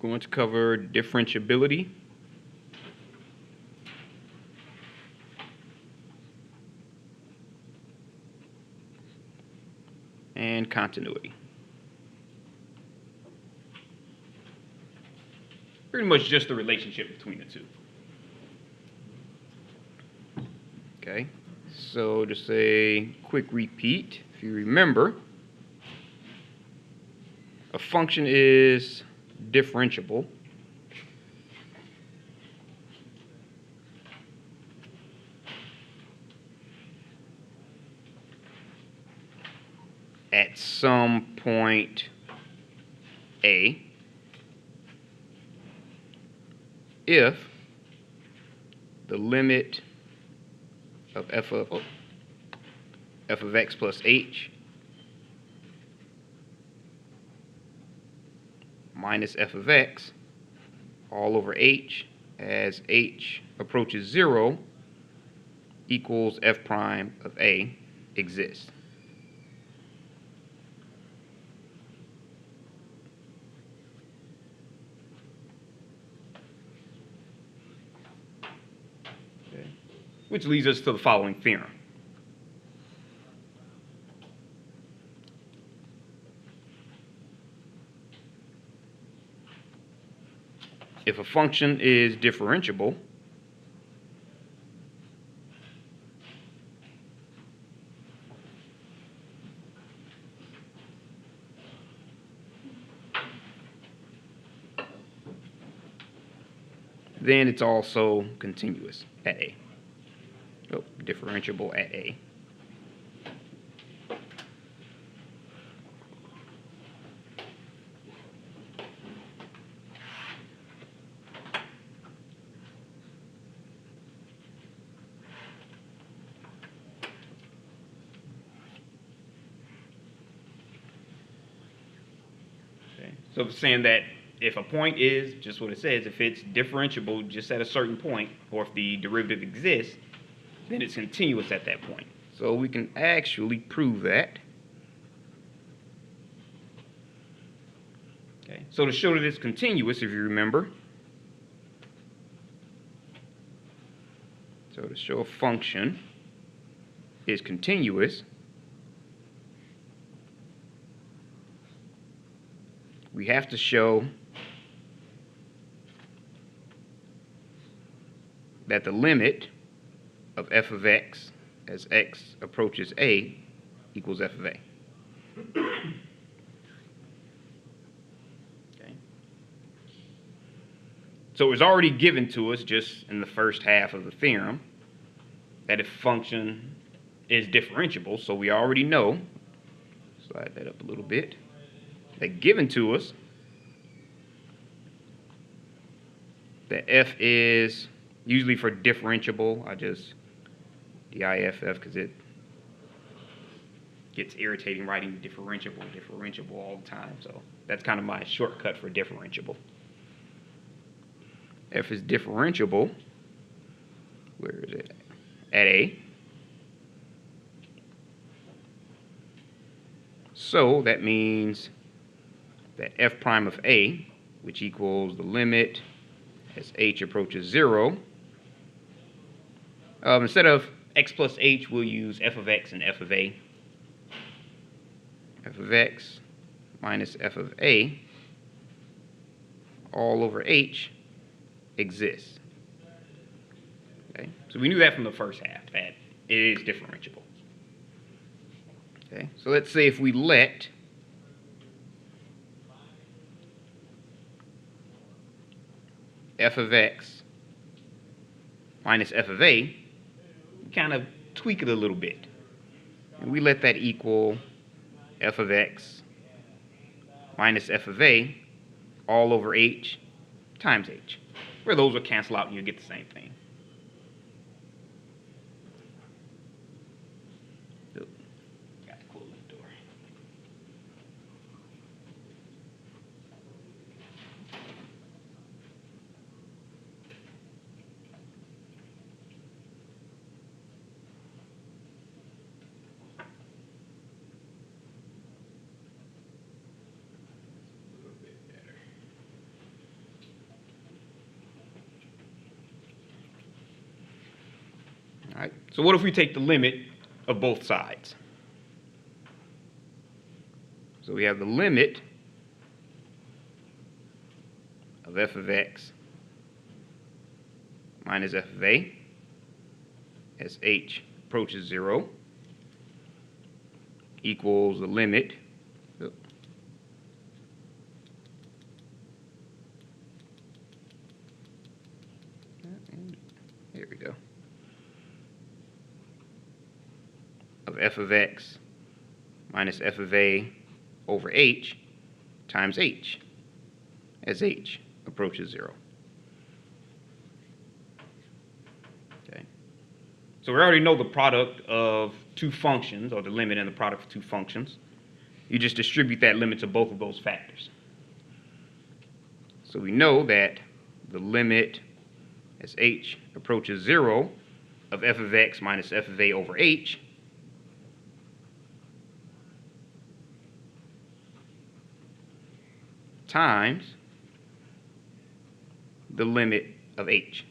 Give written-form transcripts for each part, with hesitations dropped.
going to cover differentiability and continuity. Pretty much just the relationship between the two. Okay, so just a quick repeat. If you remember, a function is differentiable at some point A if the limit of f of x plus h minus f of x all over h as h approaches 0 equals f prime of a exists. Okay. Which leads us to the following theorem. If a function is differentiable, then it's also continuous at A. Oh, differentiable at A. Okay. So it's saying that if a point is just what it says, if it's differentiable just at a certain point, or if the derivative exists, then it's continuous at that point. So we can actually prove that. Okay. So to show that it's continuous, if you remember, so to show a function is continuous, we have to show that the limit of f of x as x approaches a equals f of a. Okay. So it was already given to us just in the first half of the theorem that if a function is differentiable, so we already know, slide that up a little bit, that given to us that f is, usually for differentiable, I just diff because it gets irritating writing differentiable all the time. So that's kind of my shortcut for differentiable. F is differentiable, where is it? At A. So that means that f prime of A, which equals the limit as h approaches 0, instead of x plus h, we'll use f of x and f of a. F of x minus f of a all over h exists. Okay, so we knew that from the first half, that it is differentiable. Okay, so let's say if we let f of x minus f of a, kind of tweak it a little bit. And we let that equal f of x minus f of a all over h times h, where those will cancel out and you'll get the same thing. Got to close the door. right? So what if we take the limit of both sides? So we have the limit of f of x minus f of a as h approaches 0 equals the limit here we go, of f of x minus f of a over h times h as h approaches 0. Okay. So we already know the product of two functions, or the limit and the product of two functions. You just distribute that limit to both of those factors. So we know that the limit as h approaches 0 of f of x minus f of a over h times the limit of h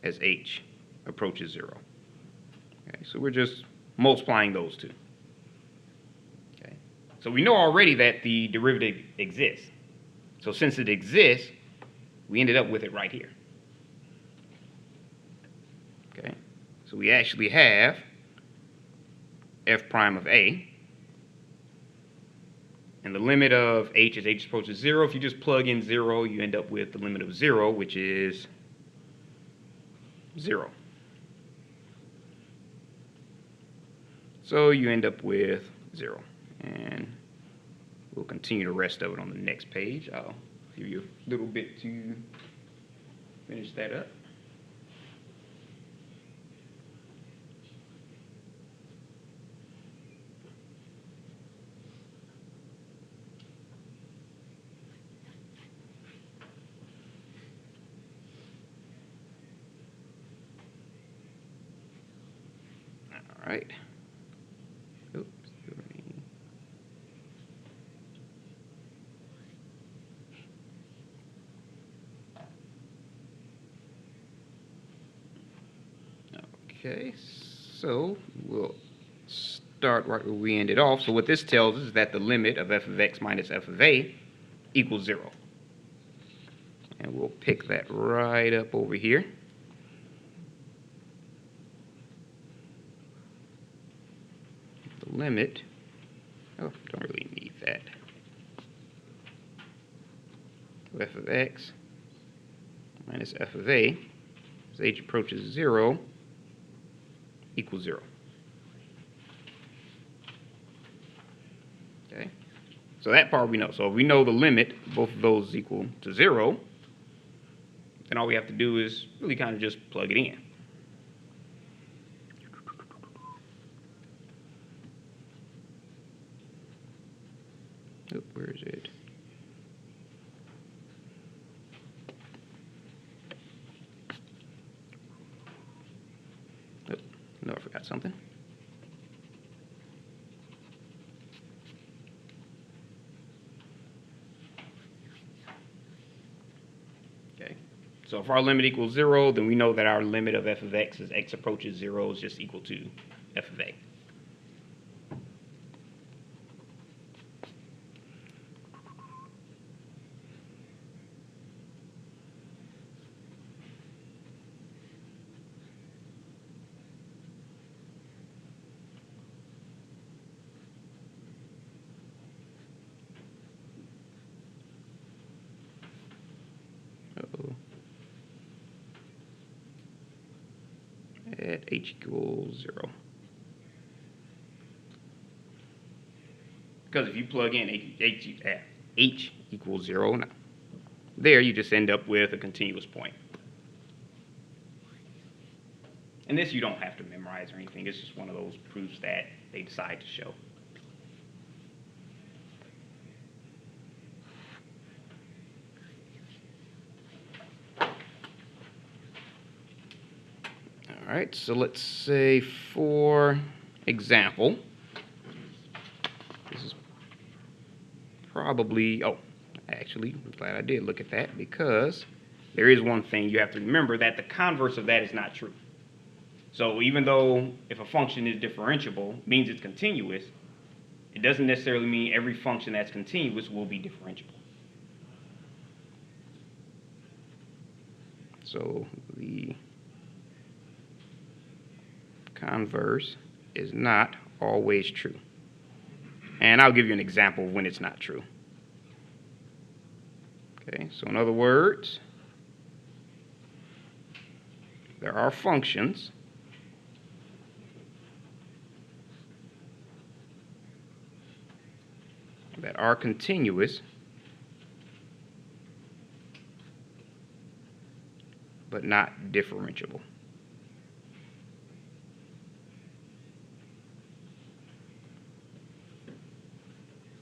as h approaches 0. Okay, so we're just multiplying those two. Okay, so we know already that the derivative exists. So since it exists, we ended up with it right here. Okay, so we actually have f prime of a, and the limit of h as h approaches 0. If you just plug in 0, you end up with the limit of 0, which is 0. So you end up with 0. And we'll continue the rest of it on the next page. I'll give you a little bit to finish that up. All right. Oops. Okay, so we'll start right where we ended off. So what this tells us is that the limit of f of x minus f of a equals 0. And we'll pick that right up over here. The limit, oh, don't really need that, f of x minus f of a as h approaches 0 equals 0. Okay, so that part we know. So if we know the limit, both of those is equal to 0, then all we have to do is really kind of just plug it in. Oh, where is it? Oh, no, I forgot something. Okay, so if our limit equals 0, then we know that our limit of f of x as x approaches 0 is just equal to f of a. At h equals 0. Because if you plug in h equals 0, now, there you just end up with a continuous point. And this you don't have to memorize or anything. It's just one of those proofs that they decide to show. All right, so let's say, for example, this is probably, oh, actually, I'm glad I did look at that, because there is one thing you have to remember, that the converse of that is not true. So even though if a function is differentiable, means it's continuous, it doesn't necessarily mean every function that's continuous will be differentiable. So the converse is not always true. And I'll give you an example of when it's not true. Okay, so in other words, there are functions that are continuous but not differentiable.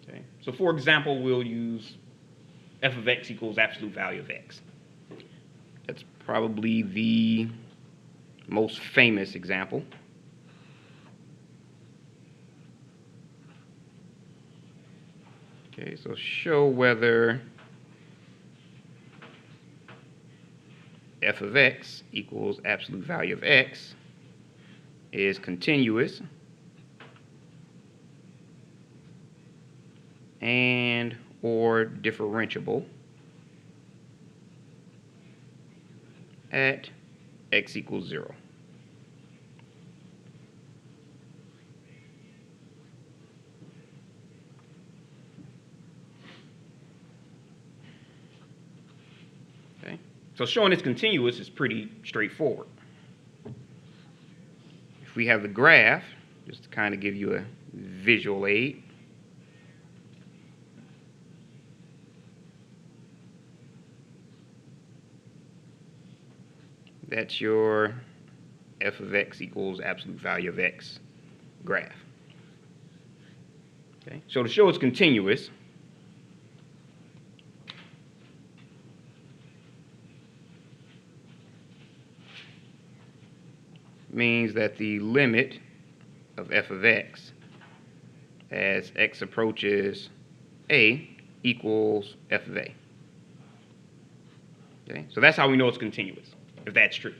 Okay, so for example, we'll use f of x equals absolute value of x. That's probably the most famous example. Okay, so show whether f of x equals absolute value of x is continuous and or differentiable at x equals 0. Okay, so showing it's continuous is pretty straightforward. If we have the graph, just to kind of give you a visual aid, that's your f of x equals absolute value of x graph. Okay, so to show it's continuous, means that the limit of f of x as x approaches a equals f of a. Okay, so that's how we know it's continuous, if that's true.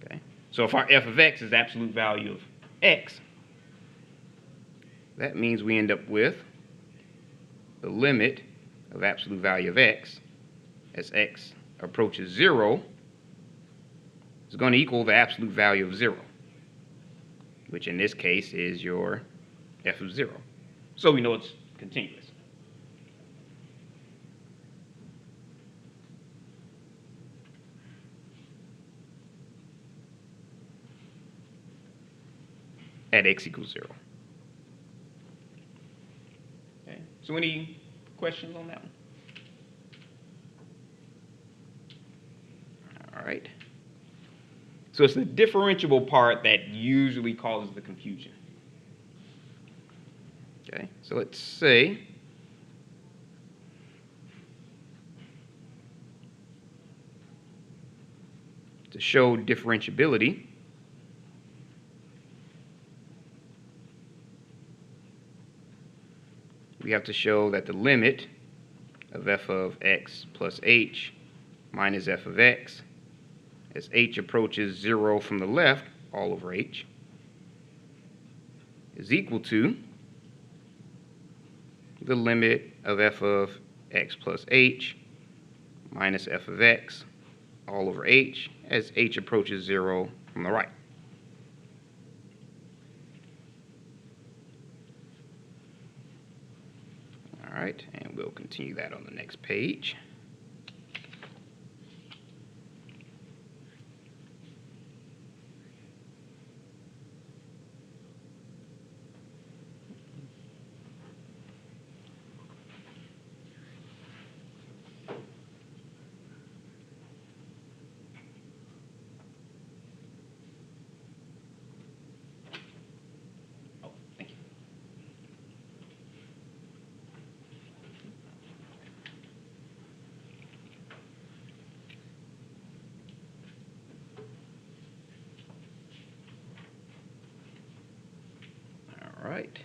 Okay, so if our f of x is absolute value of x, that means we end up with the limit of absolute value of x as x approaches 0 is going to equal the absolute value of 0, which in this case is your f of 0. So we know it's continuous. At x equals 0. Okay, so any questions on that one? All right. So it's the differentiable part that usually causes the confusion. Okay, so let's say to show differentiability, we have to show that the limit of f of x plus h minus f of x as h approaches 0 from the left all over h is equal to the limit of f of x plus h minus f of x all over h as h approaches 0 from the right. All right, and we'll continue that on the next page. All right.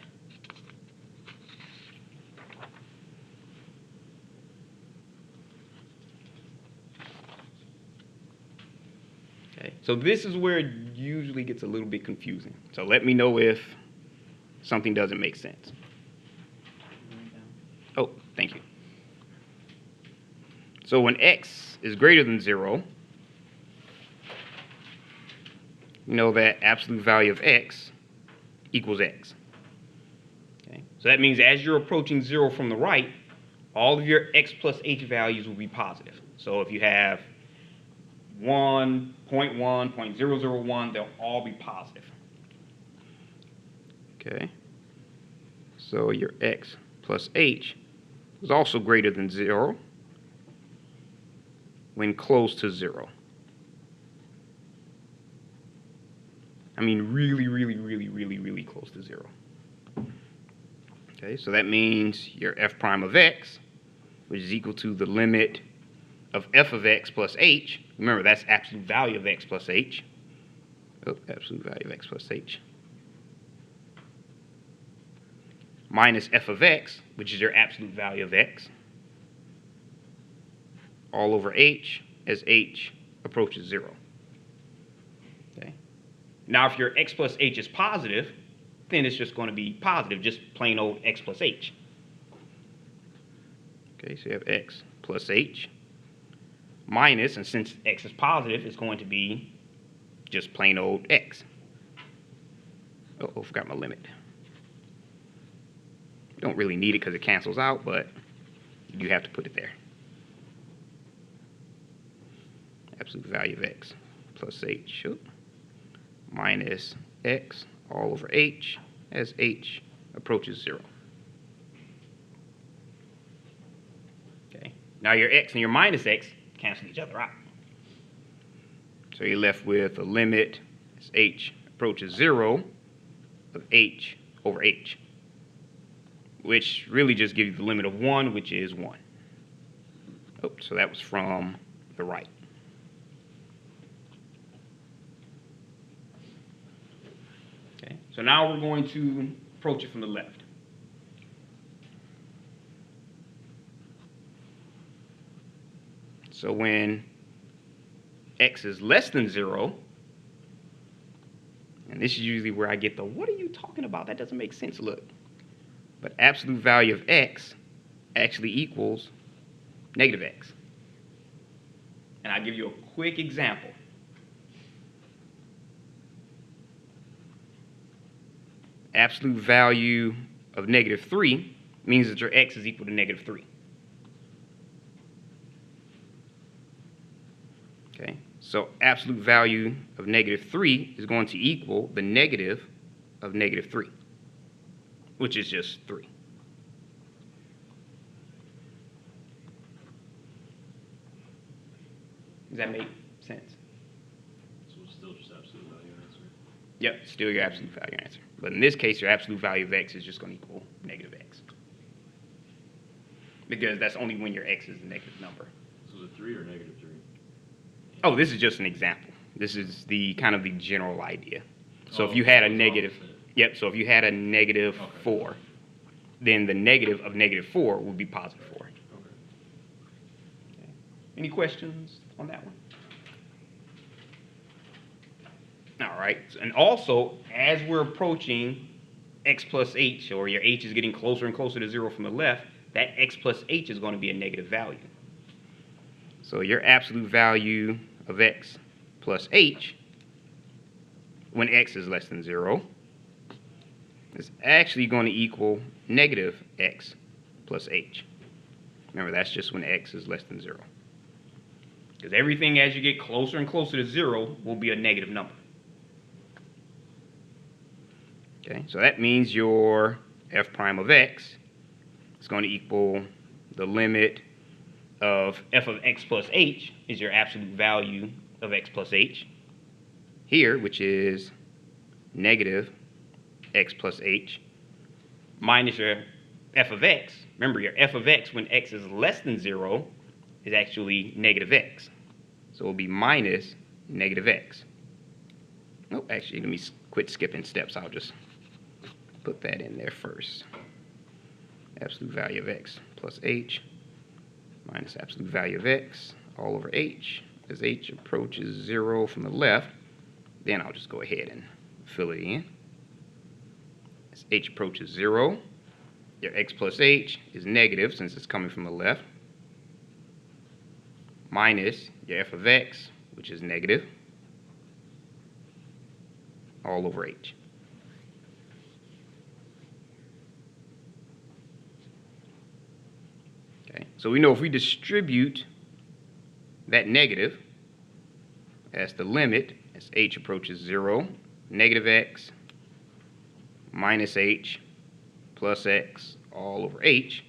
Okay, so this is where it usually gets a little bit confusing. So let me know if something doesn't make sense. Oh, thank you. So when x is greater than 0, you know that absolute value of x equals x. Okay? So that means as you're approaching 0 from the right, all of your x plus h values will be positive. So if you have 1, 0.1, 0.001, they'll all be positive. Okay. So your x plus h is also greater than 0 when close to 0. I mean really, really, really, really, really close to 0. Okay, so that means your f prime of x, which is equal to the limit of f of x plus h. Remember, that's absolute value of x plus h. Oh, absolute value of x plus h. Minus f of x, which is your absolute value of x, all over h as h approaches 0. Okay. Now, if your x plus h is positive, then it's just going to be positive, just plain old x plus h. Okay, so you have x plus h minus, and since x is positive, it's going to be just plain old x. Oh, forgot my limit. Don't really need it because it cancels out, but you have to put it there. Absolute value of x plus h minus x all over h as h approaches 0. Okay. Now your x and your minus x cancel each other out. So you're left with a limit as h approaches 0 of h over h, which really just gives you the limit of 1, which is 1. Oh, so that was from the right. Okay, so now we're going to approach it from the left. So when x is less than 0, and this is usually where I get the, what are you talking about? That doesn't make sense look. But absolute value of x actually equals negative x. And I'll give you a quick example. Absolute value of negative 3 means that your x is equal to negative 3. Okay, so absolute value of negative 3 is going to equal the negative of negative 3, which is just 3. Does that make sense? So it's still just absolute value answer? Yep, still your absolute value answer. But in this case, your absolute value of x is just going to equal negative x. Because that's only when your x is a negative number. So is it 3 or negative 3? Oh, this is just an example. This is the kind of the general idea. So Oh, if you had a so it's negative, opposite. yep, so if you had a negative Okay. 4, then the negative of negative 4 would be positive 4. Okay. Any questions on that one? All right, and also, as we're approaching x plus h, or your h is getting closer and closer to 0 from the left, that x plus h is going to be a negative value. So your absolute value of x plus h, when x is less than 0, is actually going to equal negative x plus h. Remember, that's just when x is less than 0. Because everything as you get closer and closer to 0 will be a negative number. Okay, so that means your f prime of x is going to equal the limit of f of x plus h is your absolute value of x plus h here, which is negative x plus h, minus your f of x. Remember, your f of x when x is less than 0 is actually negative x. So it will be minus negative x. Oh, actually, let me quit skipping steps. I'll just put that in there first. Absolute value of x plus h minus absolute value of x all over h as h approaches 0 from the left, then I'll just go ahead and fill it in. As h approaches 0, your x plus h is negative since it's coming from the left, minus your f of x, which is negative, all over h. Okay, so we know if we distribute that negative as the limit as h approaches 0, negative x minus h plus x all over h,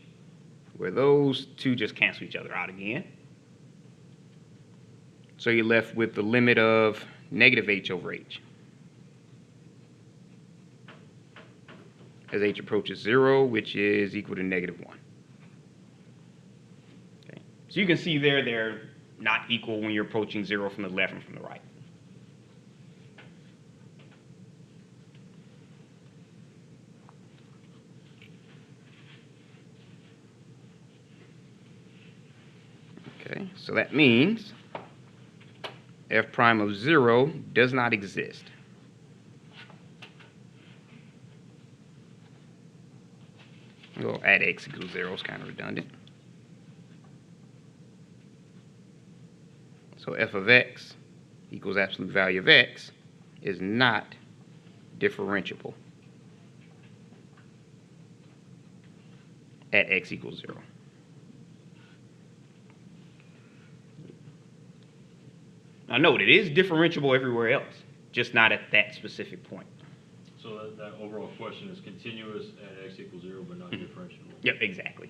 where those two just cancel each other out again. So you're left with the limit of negative h over h as h approaches 0, which is equal to negative 1. Okay. So you can see there they're not equal when you're approaching 0 from the left and from the right. Okay, so that means f prime of 0 does not exist. We'll add x equals 0, it's kind of redundant. So f of x equals absolute value of x is not differentiable at x equals 0. Now note, it is differentiable everywhere else, just not at that specific point. So that overall question is continuous at x equals 0, but not differentiable. Yep, exactly.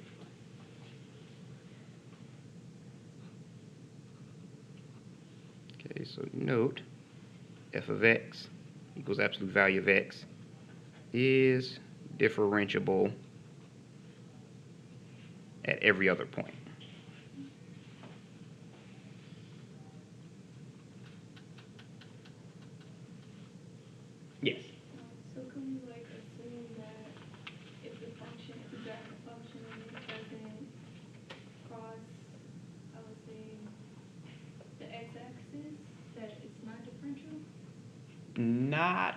Okay, so note, f of x equals absolute value of x is differentiable at every other point. Yes. So can we like assume that if the function, if we graph the function and it doesn't cross, I would say, the x-axis, that it's not differential? Not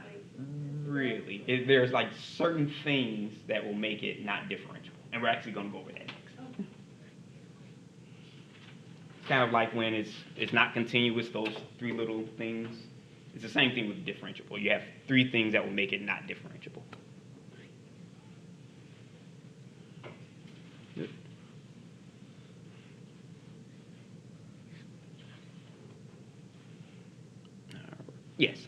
really. There's like certain things that will make it not differentiable, and we're actually going to go over that next. Okay. It's kind of like when it's not continuous, those three little things. It's the same thing with differentiable. You have three things that will make it not differentiable. Good. Yes.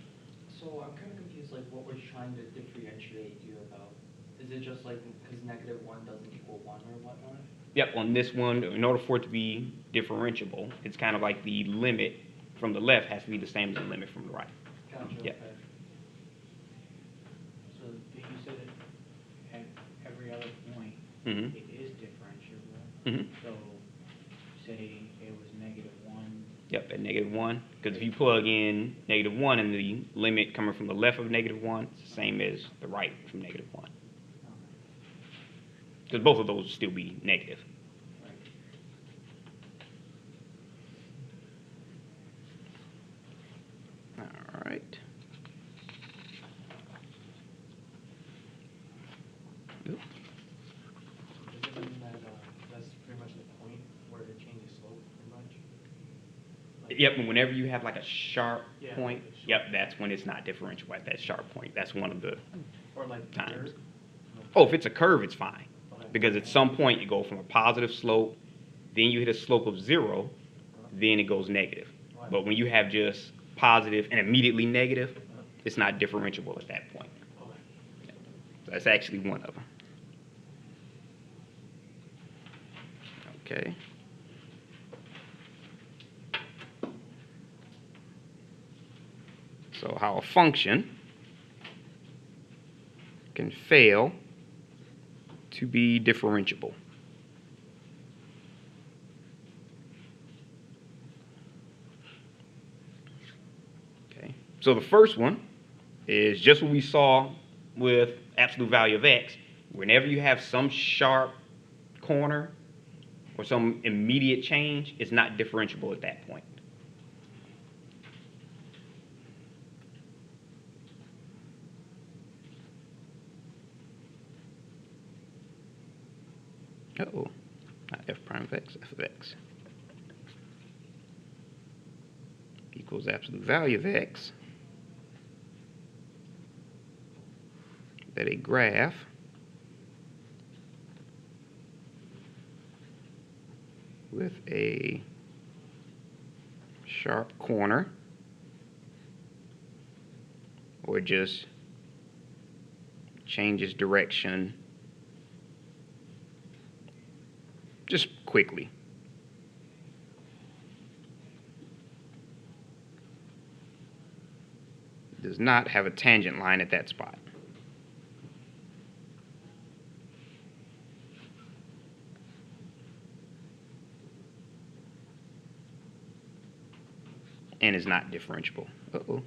So I'm kind of confused, like what we're trying to differentiate you about. Is it just like because negative 1 doesn't equal 1 or whatnot? Yep, on this one, in order for it to be differentiable, it's kind of like the limit from the left has to be the same as the limit from the right. Gotcha. Yep. Okay. So you said at every other point, Mhm. it is differentiable. Mhm. So say it was negative 1. Yep, at negative 1. Because if you plug in negative 1 and the limit coming from the left of negative 1, it's the same as the right from negative 1. Because both of those will still be negative. All right. Yep. Does it mean that that's pretty much the point where it changes slope pretty much? Like, Yep, and whenever you have like a sharp Yeah, point, like a sharp- yep, that's when it's not differentiable at that sharp point. That's one of the or like times. curve? Oh, if it's a curve, it's fine. Okay. Because at some point you go from a positive slope, then you hit a slope of 0, then it goes negative. Right. But when you have just positive and immediately negative, it's not differentiable at that point. Okay. So that's actually one of them. Okay. So how a function can fail to be differentiable. Okay. So the first one is just what we saw with absolute value of x. Whenever you have some sharp corner or some immediate change, it's not differentiable at that point. Uh-oh, not f prime of x, f of x equals absolute value of x, that a graph with a sharp corner, or just changes direction just quickly. Does not have a tangent line at that spot. And is not differentiable. Uh-oh.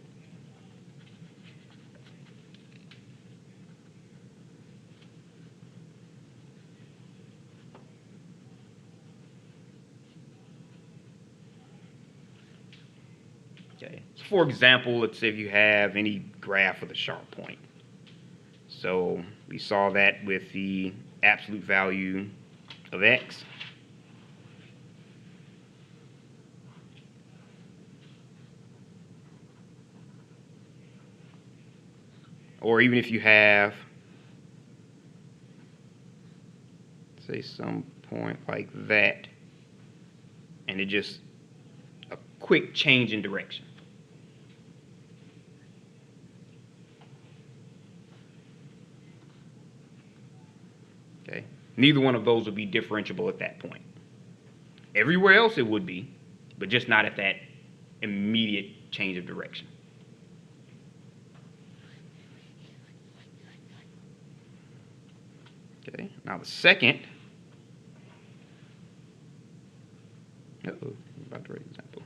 Okay. So for example, let's say if you have any graph with a sharp point. So we saw that with the absolute value of x. Or even if you have, say, some point like that, and it just a quick change in direction. Okay, neither one of those would be differentiable at that point. Everywhere else it would be, but just not at that immediate change of direction. Okay, now the second, about the right example.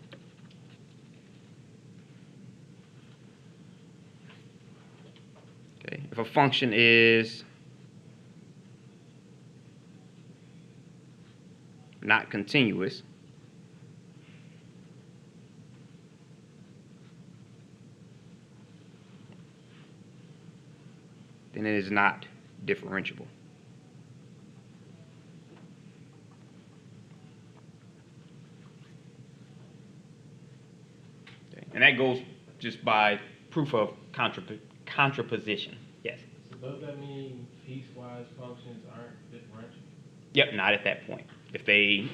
Okay, if a function is not continuous, then it is not differentiable. Okay. And that goes just by proof of contraposition. Yes? So does that mean piecewise functions aren't differentiable? Yep, not at that point. If they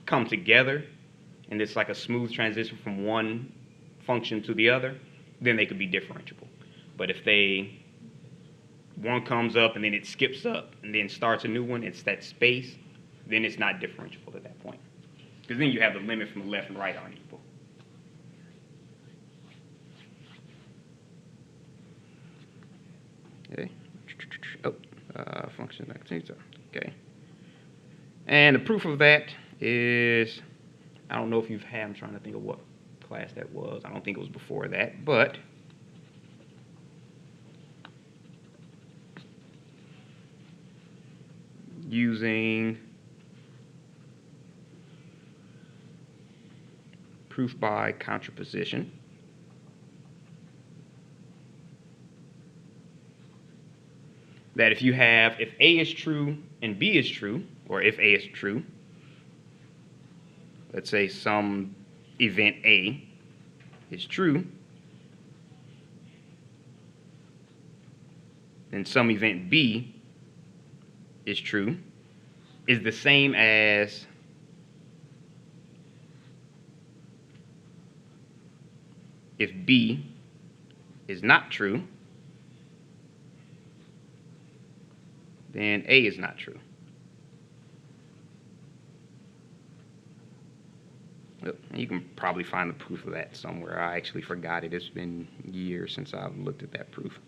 come together and it's like a smooth transition from one function to the other, then they could be differentiable. But if one comes up and then it skips up and then starts a new one, it's that space, then it's not differentiable at that point. Because then you have the limit from the left and right aren't equal. Okay. Function continues. Okay. And the proof of that is, I don't know if you've had, I'm trying to think of what class that was. I don't think it was before that, but using proof by contraposition, that if A is true and B is true, or if A is true, let's say some event A is true, then some event B is true, is the same as if B is not true, then A is not true. You can probably find the proof of that somewhere. I actually forgot it. It's been years since I've looked at that proof.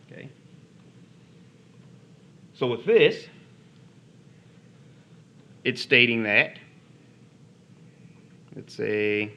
Okay. So with this, it's stating that, let's say,